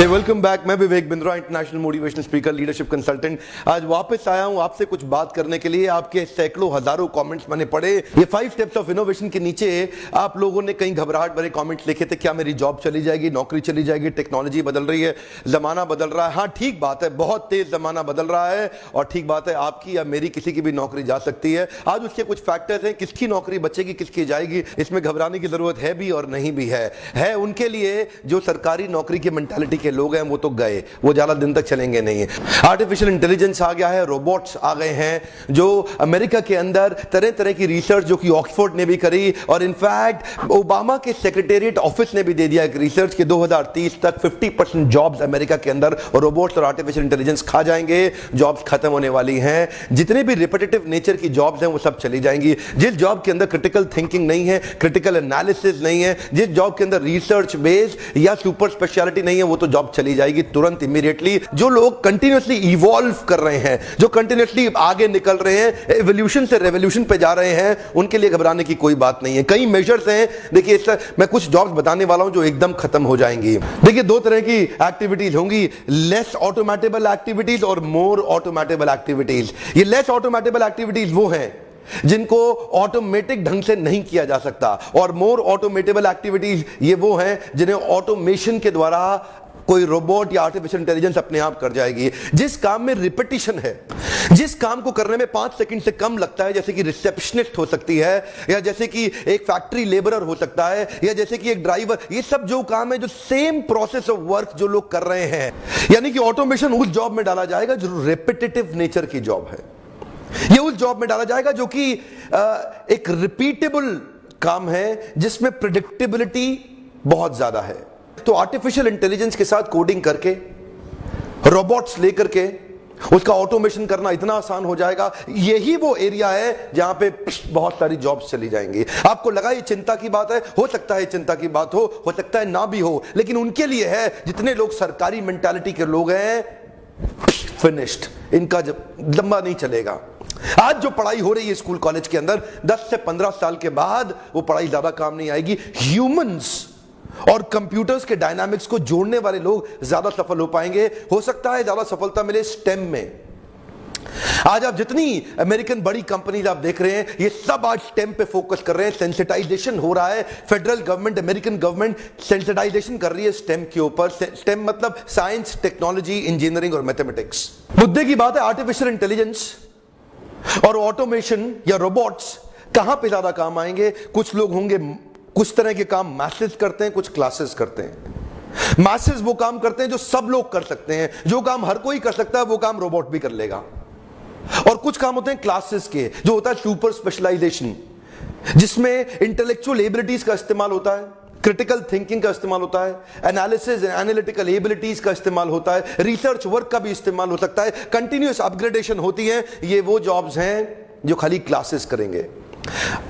Welcome back. मैं Vivek Bindra, international motivational speaker, leadership consultant. आज वापस आया हूं आपसे कुछ बात करने के लिए। आपके सैकड़ों हजारों कमेंट्स मैंने पढ़े। ये 5 स्टेप्स ऑफ इनोवेशन के नीचे आप लोगों ने कई घबराहट भरे कमेंट्स लिखे थे। क्या मेरी जॉब चली जाएगी, नौकरी चली जाएगी, टेक्नोलॉजी बदल रही है, जमाना बदल रहा है। हाँ, ठीक बात है, बहुत तेज जमाना बदल रहा है और ठीक बात है, आपकी या मेरी किसी की भी नौकरी जा सकती है। आज उसके कुछ फैक्टर्स हैं, किसकी नौकरी बचेगी, किसकी जाएगी, इसमें घबराने की जरूरत है भी और नहीं भी है उनके लिए जो सरकारी नौकरी की मेंटालिटी के लोग हैं वो तो गए, वो ज्यादा दिन तक चलेंगे नहीं। आर्टिफिशियल इंटेलिजेंस आ गया है, रोबोट्स आ गए हैं जो अमेरिका के अंदर तरह तरह की रिसर्च जो कि ऑक्सफोर्ड ने भी करी और इनफैक्ट ओबामा के सेक्रेटेरिएट ऑफिस ने भी दे दिया एक रिसर्च कि 2030 तक 50% जॉब्स अमेरिका के अंदर रोबोट्स और आर्टिफिशियल इंटेलिजेंस खा जाएंगे। जॉब्स खत्म होने वाली हैं, जितने भी रिपीटेटिव नेचर की जॉब्स हैं वो सब चली जाएंगी। जिस जॉब के अंदर क्रिटिकल थिंकिंग नहीं है, क्रिटिकल एनालिसिस नहीं है, जिस जॉब के अंदर रिसर्च बेस्ड या सुपर स्पेशलिटी नहीं है, वो तो जॉब चली जाएगी तुरंत, इमीडिएटली। जो लोग कंटिन्यूअसली इवॉल्व कर रहे हैं, जो कंटिन्यूअसली आगे निकल रहे हैं, एवोल्यूशन से रेवोल्यूशन पे जा रहे हैं, उनके लिए घबराने की कोई बात नहीं है। कई मेजर्स हैं, देखिए मैं कुछ जॉब्स बताने वाला हूं जो एकदम खत्म हो जाएंगी। देखिए, 2 तरह की एक्टिविटीज होंगी, लेस ऑटोमेटेबल एक्टिविटीज और मोर ऑटोमेटेबल एक्टिविटीज। ये लेस ऑटोमेटेबल एक्टिविटीज वो हैं जिनको ऑटोमेटिक ढंग से नहीं किया जा सकता और मोर ऑटोमेटेबल एक्टिविटीज ये वो हैं जिन्हें ऑटोमेशन के द्वारा कोई रोबोट या आर्टिफिशियल इंटेलिजेंस अपने आप कर जाएगी। जिस काम में रिपीटिशन है, जिस काम को करने में 5 सेकंड से कम लगता है, जैसे कि रिसेप्शनिस्ट हो सकती है, या जैसे कि एक फैक्ट्री लेबरर हो सकता है, या जैसे कि एक ड्राइवर, ये सब जो काम है, जो सेम प्रोसेस ऑफ वर्क जो लोग कर रहे हैं, यानी कि ऑटोमेशन उस जॉब में डाला जाएगा जो रिपीटेटिव नेचर की जॉब है। ये उस जॉब में डाला जाएगा जो कि एक रिपीटेबल काम है जिसमें प्रेडिक्टेबिलिटी बहुत ज्यादा है। तो आर्टिफिशियल इंटेलिजेंस के साथ कोडिंग करके, रोबोट्स लेकर के उसका ऑटोमेशन करना इतना आसान हो जाएगा। यही वो एरिया है जहां पे बहुत सारी जॉब्स चली जाएंगी। आपको लगा ये चिंता की बात है, हो सकता है चिंता की बात हो सकता है ना भी हो, लेकिन उनके लिए है जितने लोग सरकारी मेंटालिटी के लोग हैं, फिनिश्ड, इनका लंबा नहीं चलेगा। आज जो पढ़ाई हो रही है स्कूल कॉलेज के अंदर, 10 से 15 साल के बाद वो पढ़ाई ज्यादा काम नहीं आएगी। ह्यूमंस और कंप्यूटर्स के डायनामिक्स को जोड़ने वाले लोग ज्यादा सफल हो पाएंगे। हो सकता है ज्यादा सफलता मिले स्टेम में। आज आप जितनी अमेरिकन बड़ी कंपनीज आप देख रहे हैं, ये सब आज स्टेम पे फोकस कर रहे हैं। सेंसिटाइजेशन हो रहा है, federal government, American government sensitisation कर रही है स्टेम के ऊपर। स्टेम मतलब साइंस, टेक्नोलॉजी, इंजीनियरिंग और मैथमेटिक्स। मुद्दे की बात है, आर्टिफिशियल इंटेलिजेंस और ऑटोमेशन या रोबोट्स कहां पे ज्यादा काम आएंगे। कुछ लोग होंगे, कुछ तरह के काम मैसेज करते हैं, कुछ क्लासेस करते हैं। मैसेज वो काम करते हैं जो सब लोग कर सकते हैं, जो काम हर कोई कर सकता है वो काम रोबोट भी कर लेगा। और कुछ काम होते हैं क्लासेस के, जो होता है सुपर स्पेशलाइजेशन, जिसमें इंटेलेक्चुअल एबिलिटीज का इस्तेमाल होता है, क्रिटिकल थिंकिंग का इस्तेमाल होता है, एनालिसिस एंड एनालिटिकल एबिलिटीज का इस्तेमाल होता है, रिसर्च वर्क का भी इस्तेमाल हो सकता है, कंटिन्यूअस अपग्रेडेशन होती है। ये वो जॉब्स हैं जो खाली क्लासेस करेंगे।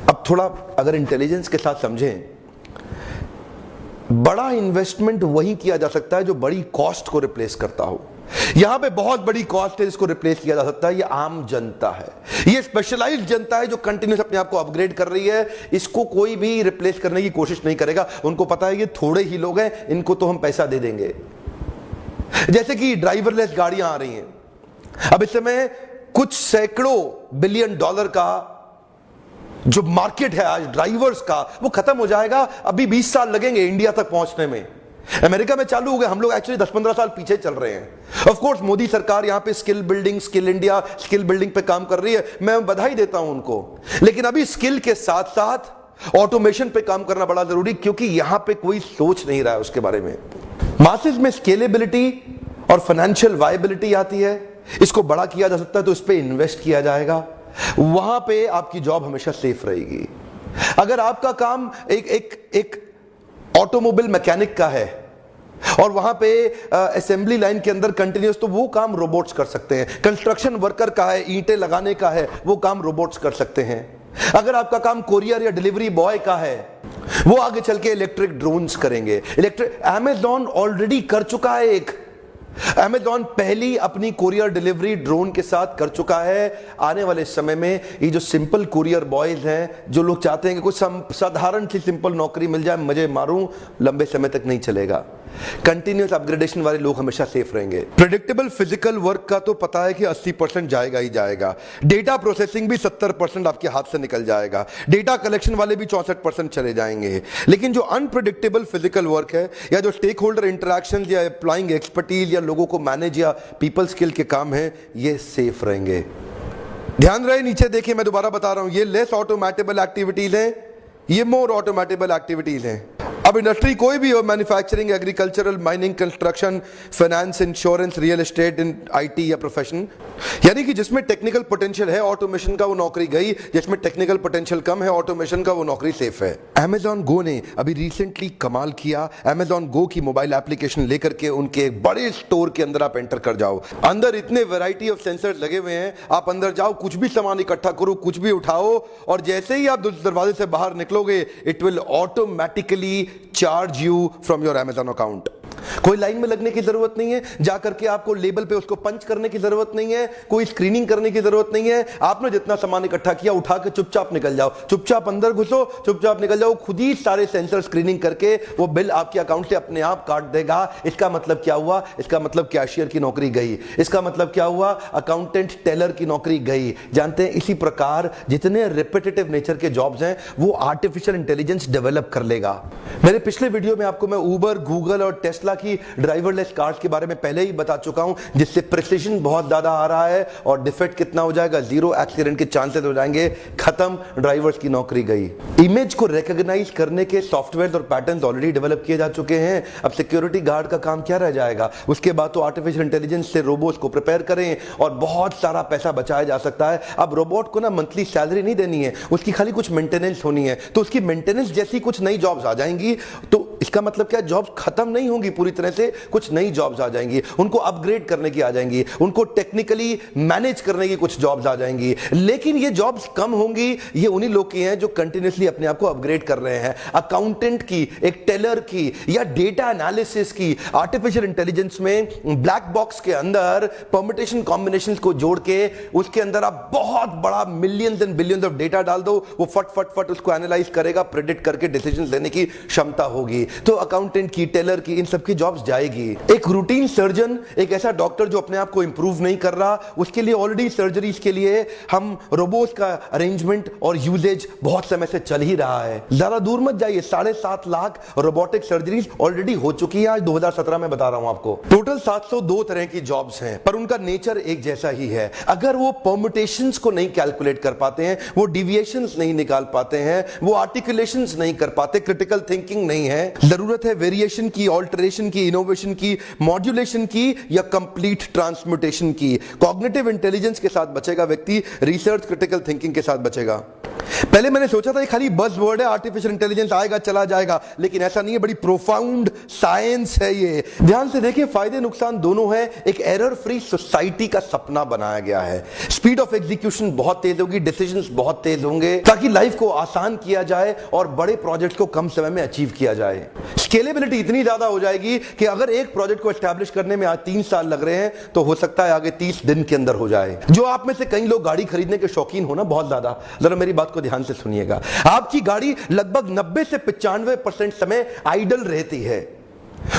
अब थोड़ा अगर इंटेलिजेंस के साथ समझें, बड़ा इन्वेस्टमेंट वही किया जा सकता है जो बड़ी कॉस्ट को रिप्लेस करता हो। यहां पे बहुत बड़ी कॉस्ट है जिसको रिप्लेस किया जा सकता है, ये आम जनता है, ये स्पेशलाइज्ड जनता है जो कंटिन्यूस अपने आप को अपग्रेड कर रही है। इसको कोई भी रिप्लेस करने की कोशिश नहीं करेगा। उनको पता है ये थोड़े ही लोग हैं, इनको तो हम पैसा दे देंगे। जैसे कि ड्राइवरलेस गाड़ियां आ रही हैं, अब इस समय कुछ सैकड़ों बिलियन डॉलर का जो मार्केट है आज ड्राइवर्स का, वो खत्म हो जाएगा। अभी 20 साल लगेंगे इंडिया तक पहुंचने में। अमेरिका में चालू हो गए, हम लोग एक्चुअली 10-15 साल पीछे चल रहे हैं। ऑफ कोर्स मोदी सरकार यहां पे skill building, skill India, skill building पे काम कर रही है, मैं बधाई देता हूं उनको। लेकिन अभी स्किल के साथ साथ ऑटोमेशन पे काम करना बड़ा जरूरी, क्योंकि यहां पे कोई सोच नहीं रहा है उसके बारे में। मासेस में स्केलेबिलिटी और फाइनेंशियल वायबिलिटी आती है, इसको बड़ा किया जा सकता है तो इस पे इन्वेस्ट किया जाएगा, वहां पे आपकी जॉब हमेशा सेफ रहेगी। अगर आपका काम एक ऑटोमोबाइल मैकेनिक का है और वहां पे असेंबली लाइन के अंदर कंटिन्यूस, तो वो काम रोबोट्स कर सकते हैं। कंस्ट्रक्शन वर्कर का है, ईंटें लगाने का है, वो काम रोबोट्स कर सकते हैं। अगर आपका काम कोरियर या डिलीवरी बॉय का है, वो आगे चल के इलेक्ट्रिक ड्रोन्स करेंगे। इलेक्ट्रिक अमेज़न ऑलरेडी कर चुका है एक Amazon पहली अपनी कुरियर डिलीवरी ड्रोन के साथ कर चुका है। आने वाले समय में ये जो सिंपल कुरियर बॉयज हैं, जो लोग चाहते हैं कि कुछ साधारण सी सिंपल नौकरी मिल जाए, मजे मारूं, लंबे समय तक नहीं चलेगा। कंटिन्यूअस अपग्रेडेशन वाले लोग हमेशा सेफ रहेंगे। प्रेडिक्टेबल फिजिकल वर्क का तो पता है कि 80% जाएगा ही जाएगा। डेटा प्रोसेसिंग भी 70% आपके हाथ से निकल जाएगा। डेटा कलेक्शन वाले भी 64% चले जाएंगे। लेकिन जो अनप्रेडिक्टेबल फिजिकल वर्क है, या जो स्टेक होल्डर इंटरैक्शन या अप्लाइंग एक्सपर्टीज या लोगों को मैनेज या पीपल स्किल के काम है, ये सेफ रहेंगे। ध्यान रहे, नीचे देखिए, मैं दोबारा बता रहा हूं, ये लेस ऑटोमेटेबल एक्टिविटीज हैं, ये मोर ऑटोमेटेबल एक्टिविटीज हैं। अब इंडस्ट्री कोई भी हो, manufacturing, agricultural, mining, construction, finance, insurance, real estate, in IT या प्रोफेशन, यानी कि जिसमें टेक्निकल पोटेंशियल है ऑटोमेशन का, वो नौकरी गई। जिसमें टेक्निकल पोटेंशियल कम है ऑटोमेशन का, वो नौकरी सेफ है। Amazon Go ने अभी रिसेंटली कमाल किया। Amazon Go की मोबाइल एप्लीकेशन लेकर के उनके एक बड़े स्टोर के अंदर आप एंटर कर जाओ। अंदर इतने वैरायटी ऑफ सेंसर्स लगे हुए हैं, आप अंदर जाओ, कुछ भी सामान इकट्ठा करो, कुछ भी उठाओ, और जैसे ही आप दरवाजे से बाहर निकलोगे, it will automatically charge you from your Amazon account. कोई लाइन में लगने की जरूरत नहीं है, जाकर के आपको लेबल पे उसको पंच करने की जरूरत नहीं है, कोई स्क्रीनिंग करने की जरूरत नहीं है। आपने जितना सामान इकट्ठा किया, उठा के चुपचाप निकल जाओ, चुपचाप अंदर घुसो, चुपचाप निकल जाओ। खुद ही सारे सेंसर स्क्रीनिंग करके वो बिल आपके अकाउंट से अपने आप काट देगा। इसका मतलब क्या हुआ? इसका मतलब कैशियर की नौकरी गई। इसका मतलब क्या हुआ? अकाउंटेंट, टेलर की नौकरी गई। जानते हैं, इसी प्रकार जितने रिपीटेटिव नेचर के जॉब्स हैं, वो आर्टिफिशियल इंटेलिजेंस डेवलप कर लेगा। मेरे पिछले वीडियो में आपको मैं उबर, गूगल और टेस्ला की ड्राइवरलेस कार्स के बारे में पहले ही बता चुका हूं, जिससे प्रिसिजन बहुत ज्यादा आ रहा है और डिफेक्ट कितना हो जाएगा, 0 एक्सीडेंट के चांसेस हो जाएंगे, खत्म, ड्राइवर्स की नौकरी गई। इमेज को रिकॉग्नाइज करने के सॉफ्टवेयर और पैटर्न्स ऑलरेडी डेवलप किए जा चुके हैं। अब सिक्योरिटी गार्ड का काम क्या रह जाएगा? उसके बाद तो आर्टिफिशियल इंटेलिजेंस से रोबोट्स को प्रिपेयर करें और बहुत सारा पैसा बचाया जा सकता है। अब रोबोट को ना मंथली सैलरी नहीं देनी है, उसकी खाली कुछ मेंटेनेंस होनी है, तो उसकी मेंटेनेंस जैसी कुछ नई जॉब्स आ जाएंगी। तो इसका मतलब क्या? जॉब्स खत्म नहीं होंगी पूरी तरह से, कुछ नई जॉब्स आ जाएंगी, उनको अपग्रेड करने की आ जाएंगी, उनको टेक्निकली मैनेज करने की कुछ जॉब्स आ जाएंगी। लेकिन ये जॉब्स कम होंगी, ये उन्हीं लोग की हैं जो कंटिन्यूअसली अपने आप को अपग्रेड कर रहे हैं। अकाउंटेंट की, एक टेलर की, या डेटा एनालिसिस की। आर्टिफिशियल इंटेलिजेंस में ब्लैक बॉक्स के अंदर परम्यूटेशन कॉम्बिनेशंस को जोड़ के उसके अंदर आप बहुत बड़ा millions and billions of data डाल दो, वो फट फट फट उसको एनालाइज करेगा, प्रेडिक्ट करके डिसीजंस लेने की क्षमता होगी। तो अकाउंटेंट की, टेलर की, इन सबकी जॉब्स जाएगी। एक रूटीन सर्जन, एक ऐसा डॉक्टर जो अपने आप को इंप्रूव नहीं कर रहा, उसके लिए ऑलरेडी सर्जरीज के लिए हम रोबोट्स का अरेंजमेंट और यूजेज बहुत समय से चल ही रहा है। ज्यादा दूर मत जाइए, 7.5 लाख रोबोटिक सर्जरीज ऑलरेडी हो चुकी है। आज 2017 में बता रहा हूं आपको। टोटल 702 तरह की जॉब्स हैं, पर उनका नेचर एक जैसा ही है। अगर वो परम्यूटेशंस को नहीं कैलकुलेट कर पाते हैं, वो डिविएशंस नहीं निकाल पाते हैं, वो आर्टिकुलेशंस नहीं कर पाते, क्रिटिकल थिंकिंग नहीं है, जरूरत है वेरिएशन की, ऑल्टरेशन की, इनोवेशन की, मॉड्यूलेशन की, या कंप्लीट ट्रांसम्यूटेशन की। कॉग्निटिव इंटेलिजेंस के साथ बचेगा व्यक्ति, रिसर्च क्रिटिकल थिंकिंग के साथ बचेगा। पहले मैंने सोचा था ये खाली बज़ वर्ड है, आर्टिफिशियल इंटेलिजेंस आएगा चला जाएगा, लेकिन ऐसा नहीं है, बड़ी प्रोफाउंड साइंस है ये। ध्यान से देखिए, फायदे नुकसान दोनों है। एक एरर फ्री सोसाइटी का सपना बनाया गया है। स्पीड ऑफ एग्जीक्यूशन बहुत तेज होगी, डिसीजंस बहुत तेज होंगे, ताकि लाइफ को आसान किया जाए और बड़े प्रोजेक्ट को कम समय में अचीव किया जाए। स्केलेबिलिटी इतनी ज्यादा हो जाएगी कि अगर एक प्रोजेक्ट को एस्टैब्लिश करने में आज 3 साल लग रहे हैं, तो हो सकता है आगे 30 दिन के अंदर हो जाए। जो आप में से कई लोग गाड़ी खरीदने के शौकीन हो ना, बहुत ज्यादा, जरा मेरी बात को ध्यान से सुनिएगा। आपकी गाड़ी लगभग 90 से 95% समय आइडल रहती है,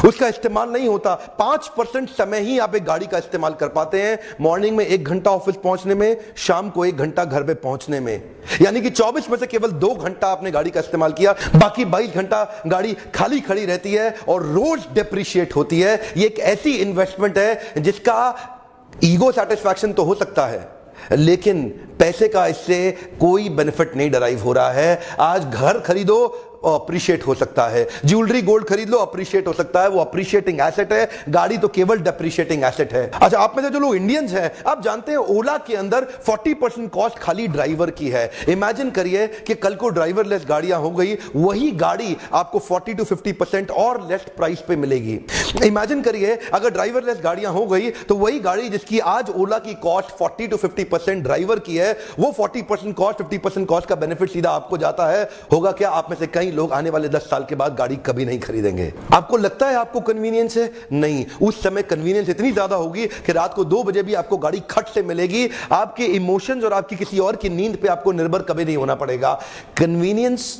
उसका इस्तेमाल नहीं होता। 5% समय ही आप एक गाड़ी का इस्तेमाल कर पाते हैं। मॉर्निंग में 1 घंटा ऑफिस पहुंचने में, शाम को 1 घंटा घर पे पहुंचने में, यानी कि 24 में से केवल 2 घंटा आपने गाड़ी का इस्तेमाल किया, बाकी 22 घंटा गाड़ी खाली खड़ी रहती है और रोज डेप्रिशिएट होती है। ये एक ऐसी इन्वेस्टमेंट है जिसका ईगो सैटिस्फैक्शन तो हो सकता है, लेकिन पैसे का इससे कोई बेनिफिट नहीं डराइव हो रहा है। आज घर खरीदो, अप्रिशिएट हो सकता है, ज्वेलरी गोल्ड खरीद लो, अप्रिशिएट हो सकता है, वो अप्रिशिएटिंग एसेट है। गाड़ी तो केवल डेप्रिशिएटिंग एसेट है। अच्छा, आप में से जो लोग इंडियंस हैं, आप जानते हैं ओला के अंदर 40% कॉस्ट खाली ड्राइवर की है। इमेजिन करिए कि कल को ड्राइवरलेस गाड़ियां हो गई, वही गाड़ी आपको 40 to 50% और लेस प्राइस पे मिलेगी। इमेजिन करिए अगर ड्राइवरलेस गाड़ियां हो गई, तो वही गाड़ी जिसकी आज ओला की कॉस्ट 40 to 50% ड्राइवर की है, वो 40% कॉस्ट 50% कॉस्ट का बेनिफिट सीधा आपको जाता है। होगा क्या, आप में से कई लोग आने वाले 10 साल के बाद गाड़ी कभी नहीं खरीदेंगे। आपको लगता है आपको कन्वीनियंस है? नहीं, उस समय कन्वीनियंस इतनी ज्यादा होगी कि रात को 2 बजे भी आपको गाड़ी खट से मिलेगी। आपके इमोशंस और आपकी किसी और की नींद पे आपको निर्भर कभी नहीं होना पड़ेगा। कन्वीनियंस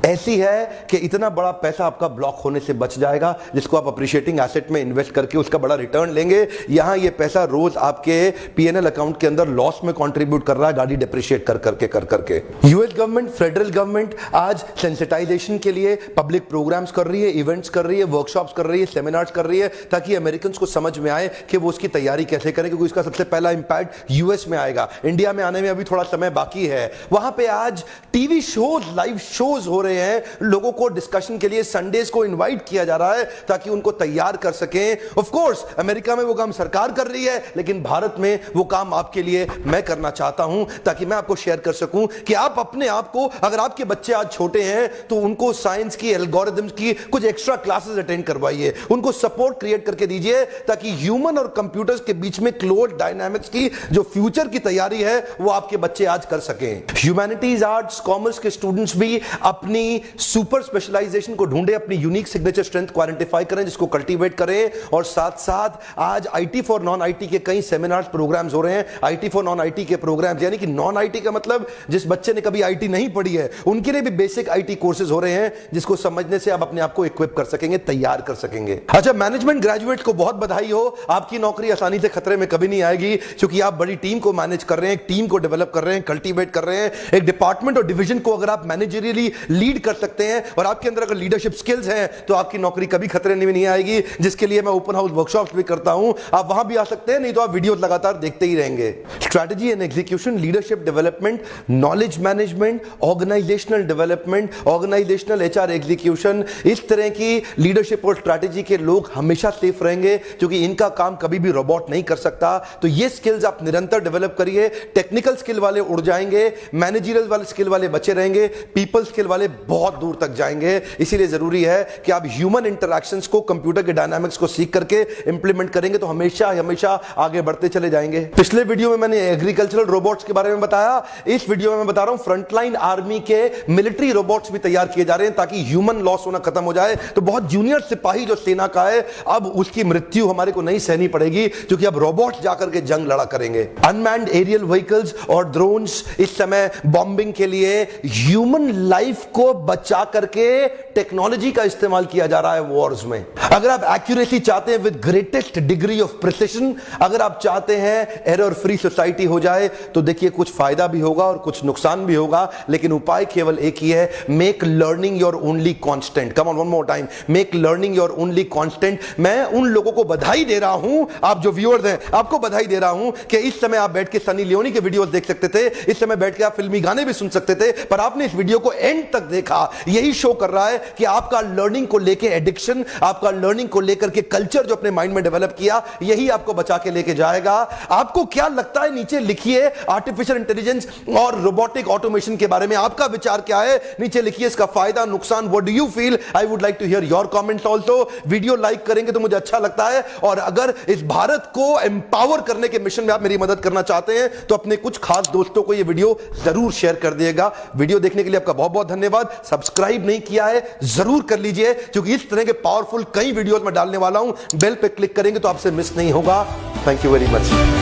ऐसी है कि इतना बड़ा पैसा आपका ब्लॉक होने से बच जाएगा, जिसको आप अप्रिशिएटिंग एसेट में इन्वेस्ट करके उसका बड़ा रिटर्न लेंगे। यहां ये पैसा रोज आपके पीएनएल अकाउंट के अंदर लॉस में कंट्रीब्यूट कर रहा है, गाड़ी डिप्रिशिएट कर करके। यूएस गवर्नमेंट, फेडरल गवर्नमेंट आज सेंसिटाइजेशन के लिए पब्लिक प्रोग्राम्स कर रही है, इवेंट्स कर रही है, वर्कशॉप्स कर रही है, सेमिनार्स कर रही है, ताकि अमेरिकन को समझ में आए कि वो उसकी तैयारी कैसे करें, क्योंकि उसका सबसे पहला इंपैक्ट यूएस में आएगा। इंडिया में आने में अभी थोड़ा समय बाकी है। वहां पे आज टीवी शोज, लाइव शोज हो रहे हैं, लोगों को डिस्कशन के लिए संडेज को इनवाइट किया जा रहा है ताकि उनको तैयार कर सकें। ऑफ कोर्स अमेरिका में वो काम सरकार कर रही है, लेकिन भारत में वो काम आपके लिए मैं करना चाहता हूं, ताकि मैं आपको शेयर कर सकूं कि आप अपने आप को, अगर आपके बच्चे आज छोटे हैं तो उनको साइंस की, एल्गोरिथम्स की कुछ एक्स्ट्रा क्लासेस अटेंड करवाइए, उनको सपोर्ट क्रिएट करके दीजिए, ताकि ह्यूमन और कंप्यूटर्स के बीच में क्लोज डायनामिक्स की जो फ्यूचर की तैयारी है वो आपके बच्चे आज कर सकें। ह्यूमैनिटीज, आर्ट्स, कॉमर्स के स्टूडेंट्स भी अपनी सुपर स्पेशलाइजेशन को ढूंढे, अपनी यूनिक सिग्नेचर स्ट्रेंथ को आइडेंटिफाई करें, जिसको कल्टीवेट करें। और साथ साथ आज आईटी फॉर नॉन आईटी के कई सेमिनार्स, प्रोग्राम्स हो रहे हैं। आईटी फॉर नॉन आईटी के प्रोग्राम्स, यानी कि नॉन आईटी का मतलब जिस बच्चे ने कभी आईटी नहीं पढ़ी है, उनके लिए भी बेसिक आईटी कोर्सेज हो रहे हैं, जिसको समझने से आप अपने आप को इक्विप कर सकेंगे, तैयार कर सकेंगे। अच्छा, मैनेजमेंट ग्रेजुएट को बहुत बधाई हो, आपकी नौकरी आसानी से खतरे में कभी नहीं आएगी, क्योंकि आप बड़ी टीम को मैनेज कर रहे हैं, एक टीम को डेवलप कर रहे हैं, कल्टीवेट कर रहे हैं। एक डिपार्टमेंट और डिवीजन को अगर आप मैनेजरियली लीड कर सकते हैं और आपके अंदर अगर लीडरशिप स्किल्स हैं, तो आपकी नौकरी कभी खतरे में नहीं आएगी, जिसके लिए मैं ओपन हाउस वर्कशॉप्स भी करता हूं। आप वहां भी आ सकते हैं, नहीं तो आप वीडियोस लगातार देखते ही रहेंगे। Strategy and execution, leadership development, knowledge management, organisational development, organisational HR execution, इस तरह की लीडरशिप और स्ट्रैटेजी के लोग हमेशा सेफ रहेंगे, क्योंकि इनका काम कभी भी रोबोट नहीं कर सकता। तो ये स्किल्स आप निरंतर डेवलप करिए। टेक्निकल स्किल वाले उड़ जाएंगे, मैनेजरियल वाले स्किल वाले बचे रहेंगे, पीपल स्किल वाले बहुत दूर तक जाएंगे। इसीलिए जरूरी है कि आप ह्यूमन इंटरैक्शंस को, कंप्यूटर के डायनामिक्स को सीख करके इंप्लीमेंट करेंगे, तो हमेशा हमेशा आगे बढ़ते चले जाएंगे। पिछले वीडियो में मैंने एग्रीकल्चरल रोबोट्स के बारे में बताया, इस वीडियो में मैं बता रहा हूं फ्रंटलाइन आर्मी के मिलिट्री रोबोट्स भी तैयार किए जा रहे हैं, ताकि ह्यूमन लॉस होना खत्म हो जाए। तो बहुत जूनियर सिपाही जो सेना का है, अब उसकी मृत्यु हमारे को नहीं सहनी पड़ेगी, क्योंकि अब रोबोट जाकर के जंग लड़ा करेंगे। अनमैन्ड एरियल व्हीकल्स और ड्रोन्स इस समय बॉम्बिंग के लिए ह्यूमन लाइफ को बचा करके टेक्नोलॉजी का इस्तेमाल किया जा रहा है वॉर्स में। अगर आप एक्यूरेसी चाहते हैं with greatest degree of precision, अगर आप चाहते हैं एरर फ्री सोसाइटी हो जाए, तो देखिए कुछ फायदा भी होगा और कुछ नुकसान भी होगा, लेकिन उपाय केवल एक ही है, make learning your only constant. Come on, one more time, make learning your only constant. मैं उन लोगों को बधाई दे रहा हूं, आप जो व्यूअर्स हैं, आपको बधाई दे रहा हूं कि इस समय आप बैठ के सनी लियोनी के वीडियोस देख सकते थे, इस समय बैठ के आप फिल्मी गाने भी सुन सकते थे, पर आपने इस वीडियो को एंड तक देखा। यही शो कर रहा है कि आपका लर्निंग को लेके एडिक्शन, आपका लर्निंग को लेकर के कल्चर जो अपने माइंड में डेवलप किया, यही आपको बचा के लेके जाएगा। आपको क्या लगता है नीचे लिखिए। आर्टिफिशियल इंटेलिजेंस और रोबोटिक ऑटोमेशन के बारे में आपका विचार क्या है, नीचे लिखिए। इसका फायदा, नुकसान, what do you feel? I would like to hear your comments also. Video like करेंगे तो मुझे अच्छा लगता है, और अगर इस भारत को एम्पावर करने के मिशन में आप मेरी मदद करना चाहते हैं, तो अपने कुछ खास दोस्तों को यह वीडियो जरूर शेयर कर दिएगा। वीडियो देखने के लिए आपका बहुत बहुत धन्यवाद। सब्सक्राइब नहीं किया है जरूर कर लीजिए, क्योंकि इस तरह के पावरफुल कई वीडियोस मैं डालने वाला हूं। बेल पे क्लिक करेंगे तो आपसे मिस नहीं होगा। Thank you very much.